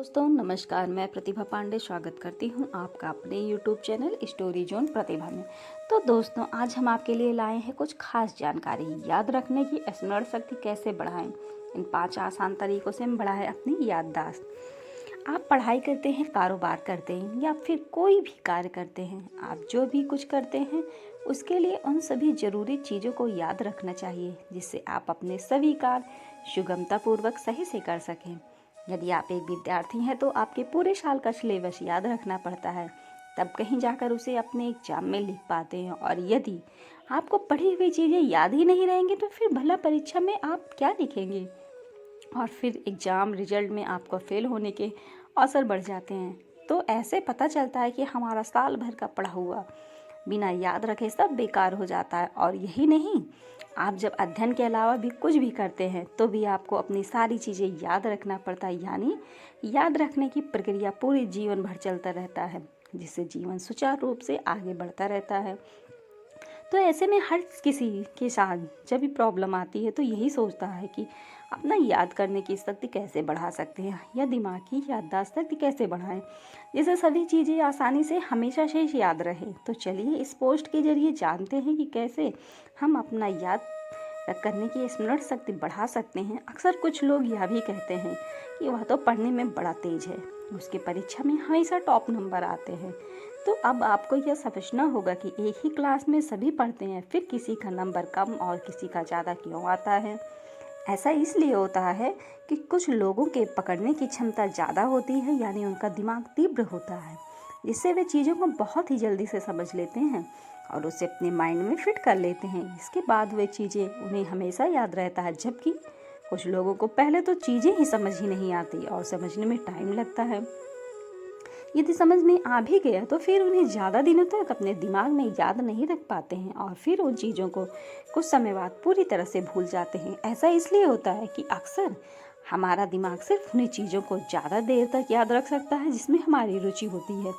दोस्तों नमस्कार। मैं प्रतिभा पांडे स्वागत करती हूं आपका अपने YouTube चैनल स्टोरी जोन प्रतिभा में। तो दोस्तों आज हम आपके लिए लाए हैं कुछ खास जानकारी याद रखने की स्मरण शक्ति कैसे बढ़ाएं। इन 5 आसान तरीकों से हम बढ़ाएं अपनी याददाश्त। आप पढ़ाई करते हैं, कारोबार करते हैं या फिर कोई भी कार्य करते हैं, आप जो भी कुछ करते हैं उसके लिए उन सभी ज़रूरी चीज़ों को याद रखना चाहिए जिससे आप अपने सभी कार्य सुगमतापूर्वक सही से कर सकें। यदि आप एक विद्यार्थी हैं तो आपके पूरे साल का सिलेबस याद रखना पड़ता है, तब कहीं जाकर उसे अपने एग्जाम में लिख पाते हैं। और यदि आपको पढ़ी हुई चीज़ें याद ही नहीं रहेंगी तो फिर भला परीक्षा में आप क्या लिखेंगे और फिर एग्ज़ाम रिजल्ट में आपको फेल होने के अवसर बढ़ जाते हैं। तो ऐसे पता चलता है कि हमारा साल भर का पढ़ा हुआ बिना याद रखे सब बेकार हो जाता है। और यही नहीं, आप जब अध्ययन के अलावा भी कुछ भी करते हैं तो भी आपको अपनी सारी चीज़ें याद रखना पड़ता है, यानी याद रखने की प्रक्रिया पूरे जीवन भर चलता रहता है, जिससे जीवन सुचारू रूप से आगे बढ़ता रहता है। तो ऐसे में हर किसी के साथ जब भी प्रॉब्लम आती है तो यही सोचता है कि अपना याद करने की शक्ति कैसे बढ़ा सकते हैं या दिमाग की याददाश्त शक्ति कैसे बढ़ाएं, जिससे सभी चीज़ें आसानी से हमेशा से याद रहे। तो चलिए इस पोस्ट के जरिए जानते हैं कि कैसे हम अपना याद करने की स्मरण शक्ति बढ़ा सकते हैं। अक्सर कुछ लोग यह भी कहते हैं कि वह तो पढ़ने में बड़ा तेज है, उसके परीक्षा में हमेशा टॉप नंबर आते हैं। तो अब आपको यह समझना होगा कि एक ही क्लास में सभी पढ़ते हैं, फिर किसी का नंबर कम और किसी का ज़्यादा क्यों आता है। ऐसा इसलिए होता है कि कुछ लोगों के पकड़ने की क्षमता ज़्यादा होती है, यानी उनका दिमाग तीव्र होता है, जिससे वे चीज़ों को बहुत ही जल्दी से समझ लेते हैं और उसे अपने माइंड में फिट कर लेते हैं। इसके बाद वे चीज़ें उन्हें हमेशा याद रहता है, जबकि कुछ लोगों को पहले तो चीज़ें ही समझ ही नहीं आती और समझने में टाइम लगता है। यदि समझ में आ भी गया तो फिर उन्हें ज़्यादा दिनों तक अपने दिमाग में याद नहीं रख पाते हैं और फिर उन चीज़ों को कुछ समय बाद पूरी तरह से भूल जाते हैं। ऐसा इसलिए होता है कि अक्सर हमारा दिमाग सिर्फ उन्हीं चीज़ों को ज़्यादा देर तक याद रख सकता है जिसमें हमारी रुचि होती है,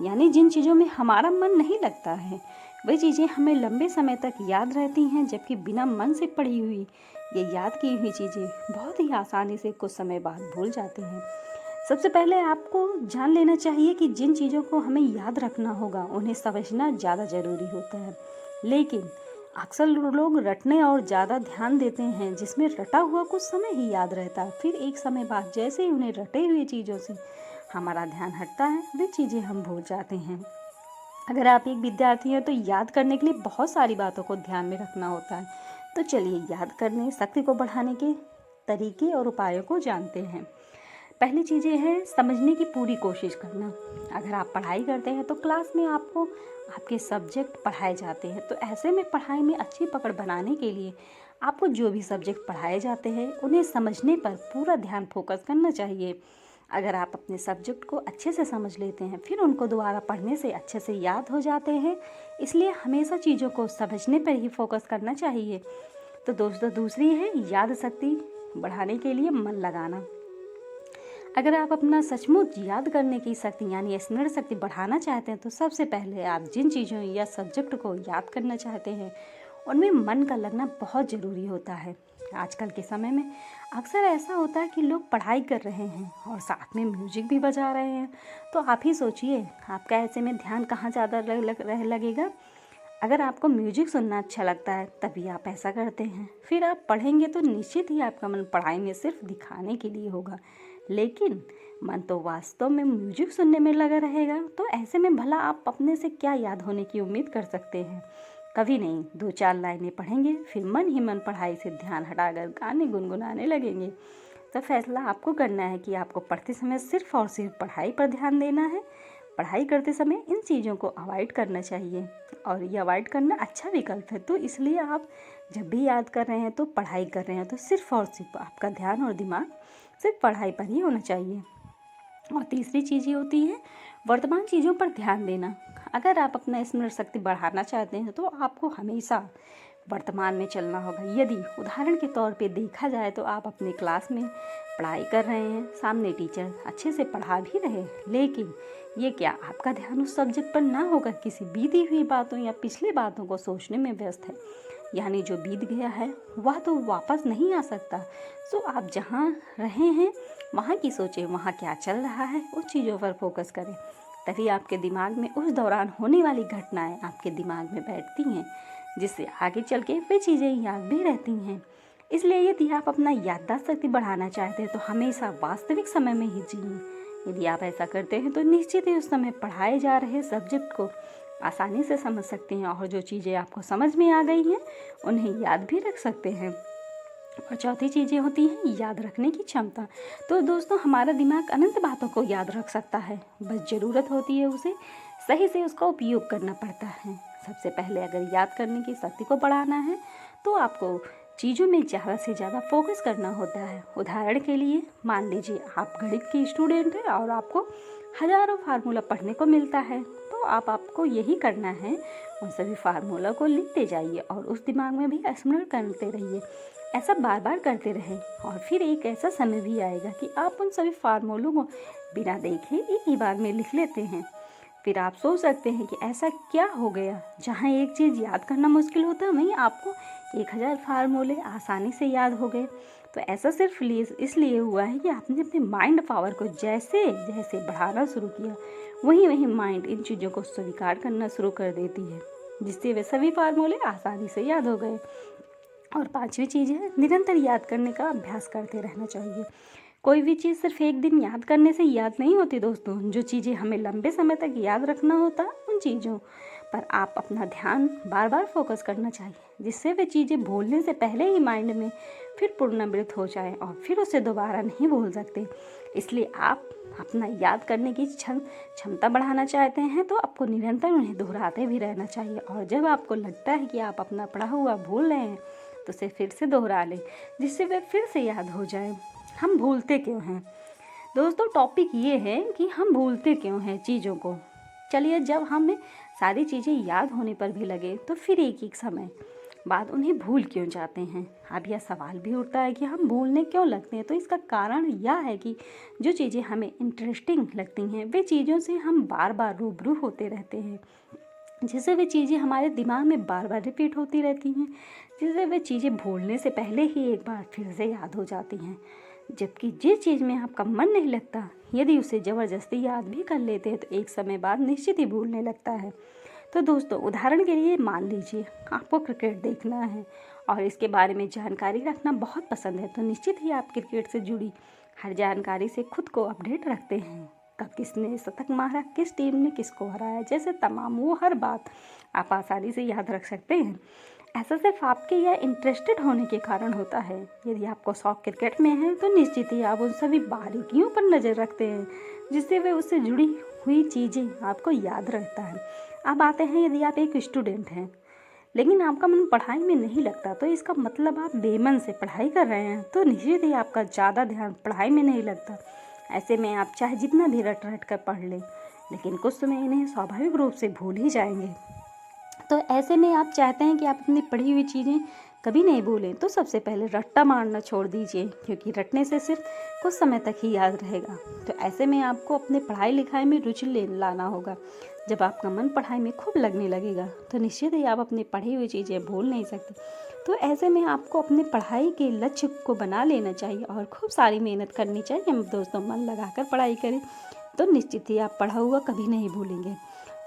यानी जिन चीज़ों में हमारा मन नहीं लगता है वही चीज़ें हमें लंबे समय तक याद रहती हैं, जबकि बिना मन से पढ़ी हुई ये याद की हुई चीज़ें बहुत ही आसानी से कुछ समय बाद भूल जाती हैं। सबसे पहले आपको जान लेना चाहिए कि जिन चीज़ों को हमें याद रखना होगा उन्हें समझना ज़्यादा ज़रूरी होता है, लेकिन अक्सर लोग रटने और ज़्यादा ध्यान देते हैं जिसमें रटा हुआ कुछ समय ही याद रहता है। फिर एक समय बाद जैसे ही उन्हें रटे हुए चीज़ों से हमारा ध्यान हटता है वे चीज़ें हम भूल जाते हैं। अगर आप एक विद्यार्थी हैं तो याद करने के लिए बहुत सारी बातों को ध्यान में रखना होता है। तो चलिए याद करने शक्ति को बढ़ाने के तरीके और उपायों को जानते हैं। पहली चीज़ें हैं समझने की पूरी कोशिश करना। अगर आप पढ़ाई करते हैं तो क्लास में आपको आपके सब्जेक्ट पढ़ाए जाते हैं, तो ऐसे में पढ़ाई में अच्छी पकड़ बनाने के लिए आपको जो भी सब्जेक्ट पढ़ाए जाते हैं उन्हें समझने पर पूरा ध्यान फोकस करना चाहिए। अगर आप अपने सब्जेक्ट को अच्छे से समझ लेते हैं फिर उनको दोबारा पढ़ने से अच्छे से याद हो जाते हैं, इसलिए हमेशा चीज़ों को समझने पर ही फोकस करना चाहिए। तो दोस्तों दूसरी है याद शक्ति बढ़ाने के लिए मन लगाना। अगर आप अपना सचमुच याद करने की शक्ति यानी स्मरण शक्ति बढ़ाना चाहते हैं तो सबसे पहले आप जिन चीज़ों या सब्जेक्ट को याद करना चाहते हैं उनमें मन का लगना बहुत ज़रूरी होता है। आजकल के समय में अक्सर ऐसा होता है कि लोग पढ़ाई कर रहे हैं और साथ में म्यूजिक भी बजा रहे हैं, तो आप ही सोचिए आपका ऐसे में ध्यान कहाँ ज़्यादा लगेगा। अगर आपको म्यूजिक सुनना अच्छा लगता है तभी आप ऐसा करते हैं, फिर आप पढ़ेंगे तो निश्चित ही आपका मन पढ़ाई में सिर्फ दिखाने के लिए होगा, लेकिन मन तो वास्तव में म्यूजिक सुनने में लगा रहेगा। तो ऐसे में भला आप अपने से क्या याद होने की उम्मीद कर सकते हैं। कभी नहीं, 2-4 लाइनें पढ़ेंगे फिर मन ही मन पढ़ाई से ध्यान हटाकर गाने गुनगुनाने लगेंगे। तो फैसला आपको करना है कि आपको पढ़ते समय सिर्फ और सिर्फ पढ़ाई पर ध्यान देना है। पढ़ाई करते समय इन चीज़ों को अवॉइड करना चाहिए और ये अवॉइड करना अच्छा विकल्प है। तो इसलिए आप जब भी याद कर रहे हैं तो पढ़ाई कर रहे हैं तो सिर्फ और सिर्फ आपका ध्यान और दिमाग सिर्फ पढ़ाई पर ही होना चाहिए। और तीसरी चीज़ ये होती है वर्तमान चीज़ों पर ध्यान देना। अगर आप अपना स्मरण शक्ति बढ़ाना चाहते हैं तो आपको हमेशा वर्तमान में चलना होगा। यदि उदाहरण के तौर पे देखा जाए तो आप अपने क्लास में पढ़ाई कर रहे हैं, सामने टीचर अच्छे से पढ़ा भी रहे, लेकिन ये क्या आपका ध्यान उस सब्जेक्ट पर ना होकर किसी बीती हुई बातों या पिछले बातों को सोचने में व्यस्त है। यानी जो बीत गया है वह तो वापस नहीं आ सकता। सो आप जहाँ रहे हैं वहाँ की सोचें, वहाँ क्या चल रहा है उन चीज़ों पर फोकस करें, तभी आपके दिमाग में उस दौरान होने वाली घटनाएं आपके दिमाग में बैठती हैं, जिससे आगे चल के वे चीज़ें याद भी रहती हैं। इसलिए यदि आप अपना याददाश्त शक्ति बढ़ाना चाहते हैं तो हमेशा वास्तविक समय में ही जिए। यदि आप ऐसा करते हैं तो निश्चित ही उस समय पढ़ाए जा रहे सब्जेक्ट को आसानी से समझ सकते हैं और जो चीज़ें आपको समझ में आ गई हैं उन्हें याद भी रख सकते हैं। और चौथी चीज़ें होती हैं याद रखने की क्षमता। तो दोस्तों हमारा दिमाग अनंत बातों को याद रख सकता है, बस ज़रूरत होती है उसे सही से उसका उपयोग करना पड़ता है। सबसे पहले अगर याद करने की शक्ति को बढ़ाना है तो आपको चीज़ों में ज़्यादा से ज़्यादा फोकस करना होता है। उदाहरण के लिए मान लीजिए आप गणित की स्टूडेंट हैं और आपको हज़ारों फार्मूला पढ़ने को मिलता है, तो आपको यही करना है, उन सभी फार्मूला को लिखते जाइए और उस दिमाग में भी स्मरण करते रहिए। ऐसा बार बार करते रहें और फिर एक ऐसा समय भी आएगा कि आप उन सभी फार्मूलों को बिना देखे एक ही बार में लिख लेते हैं। फिर आप सोच सकते हैं कि ऐसा क्या हो गया, जहाँ एक चीज़ याद करना मुश्किल होता है वहीं आपको 1000 फार्मूले आसानी से याद हो गए। तो ऐसा सिर्फ इसलिए हुआ है कि आपने अपने माइंड पावर को जैसे जैसे बढ़ाना शुरू किया, वहीं वहीं माइंड इन चीज़ों को स्वीकार करना शुरू कर देती है, जिससे वे सभी फार्मूले आसानी से याद हो गए। और पांचवी चीज़ है निरंतर याद करने का अभ्यास करते रहना चाहिए। कोई भी चीज़ सिर्फ एक दिन याद करने से याद नहीं होती दोस्तों। जो चीज़ें हमें लंबे समय तक याद रखना होता है उन चीज़ों पर आप अपना ध्यान बार बार फोकस करना चाहिए, जिससे वे चीज़ें भूलने से पहले ही माइंड में फिर पुनरावृत्त हो जाए और फिर उसे दोबारा नहीं भूल सकते। इसलिए आप अपना याद करने की क्षमता बढ़ाना चाहते हैं तो आपको निरंतर उन्हें दोहराते भी रहना चाहिए। और जब आपको लगता है कि आप अपना पढ़ा हुआ भूल रहे हैं तो उसे फिर से दोहरा लें, जिससे वे फिर से याद हो जाए। हम भूलते क्यों हैं दोस्तों? टॉपिक ये है कि हम भूलते क्यों हैं चीज़ों को। चलिए, जब हमें सारी चीज़ें याद होने पर भी लगे तो फिर एक समय बाद उन्हें भूल क्यों जाते हैं? अब यह सवाल भी उठता है कि हम भूलने क्यों लगते हैं। तो इसका कारण यह है कि जो चीज़ें हमें इंटरेस्टिंग लगती हैं वे चीज़ों से हम बार बार रूबरू होते रहते हैं, जिससे वे चीज़ें हमारे दिमाग में बार बार रिपीट होती रहती हैं, जिससे वे चीज़ें भूलने से पहले ही एक बार फिर से याद हो जाती हैं। जबकि जिस चीज़ में आपका मन नहीं लगता, यदि उसे ज़बरदस्ती याद भी कर लेते हैं तो एक समय बाद निश्चित ही भूलने लगता है। तो दोस्तों उदाहरण के लिए मान लीजिए आपको क्रिकेट देखना है और इसके बारे में जानकारी रखना बहुत पसंद है, तो निश्चित ही आप क्रिकेट से जुड़ी हर जानकारी से खुद को अपडेट रखते हैं। कब किसने शतक मारा, किस टीम ने किसको हराया, जैसे तमाम वो हर बात आप आसानी से याद रख सकते हैं। ऐसा सिर्फ आपके यह इंटरेस्टेड होने के कारण होता है। यदि आपको शौक क्रिकेट में है तो निश्चित ही आप उन सभी बारीकियों पर नज़र रखते हैं, जिससे वे उससे जुड़ी हुई चीज़ें आपको याद रहता है। अब आते हैं, यदि आप एक स्टूडेंट हैं लेकिन आपका मन पढ़ाई में नहीं लगता, तो इसका मतलब आप बेमन से पढ़ाई कर रहे हैं, तो निश्चित ही आपका ज़्यादा ध्यान पढ़ाई में नहीं लगता। ऐसे में आप चाहे जितना भी रट रट कर पढ़ लें, लेकिन कुछ समय इन्हें स्वाभाविक रूप से भूल ही जाएंगे। तो ऐसे में आप चाहते हैं कि आप अपनी पढ़ी हुई चीज़ें कभी नहीं भूलें, तो सबसे पहले रट्टा मारना छोड़ दीजिए, क्योंकि रटने से सिर्फ कुछ समय तक ही याद रहेगा। तो ऐसे में आपको अपने पढ़ाई लिखाई में रुचि लाना होगा। जब आपका मन पढ़ाई में खूब लगने लगेगा तो निश्चित ही आप अपनी पढ़ी हुई चीज़ें भूल नहीं सकते। तो ऐसे में आपको अपने पढ़ाई के लक्ष्य को बना लेना चाहिए और खूब सारी मेहनत करनी चाहिए। हम दोस्तों मन लगाकर पढ़ाई करें तो निश्चित ही आप पढ़ा हुआ कभी नहीं भूलेंगे।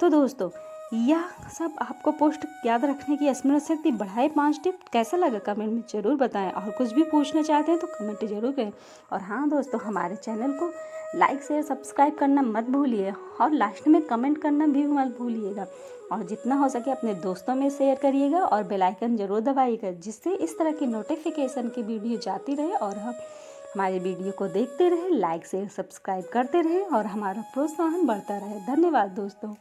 तो दोस्तों यह सब आपको पोस्ट याद रखने की स्मरण शक्ति बढ़ाए 5 टिप कैसा लगा कमेंट में ज़रूर बताएं। और कुछ भी पूछना चाहते हैं तो कमेंट ज़रूर करें। और हाँ दोस्तों, हमारे चैनल को लाइक शेयर सब्सक्राइब करना मत भूलिए और लास्ट में कमेंट करना भी मत भूलिएगा। और जितना हो सके अपने दोस्तों में शेयर करिएगा और बेल आइकन ज़रूर दबाइएगा, जिससे इस तरह की नोटिफिकेशन की वीडियो जाती रहे और हम हमारे वीडियो को देखते रहे, लाइक शेयर सब्सक्राइब करते रहे और हमारा प्रोत्साहन बढ़ता रहे। धन्यवाद दोस्तों।